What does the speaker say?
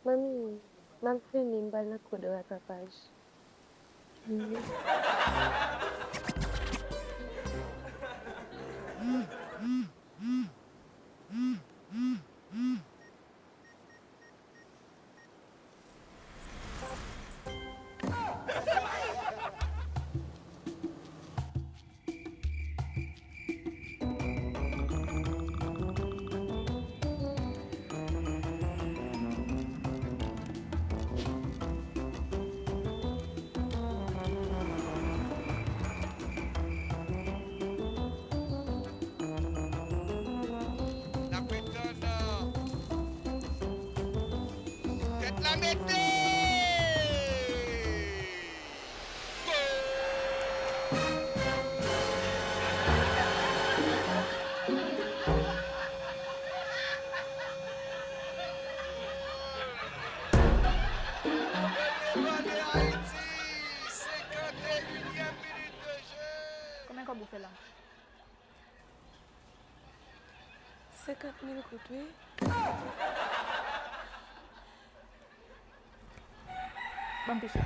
Mami, mam fini mbal na cours de rattrapage. Tête la mettez! Allez, Haïti! 51e minute de jeu! Combien qu'on bouffe là? 50 000 coups, oui. Bon, piche là.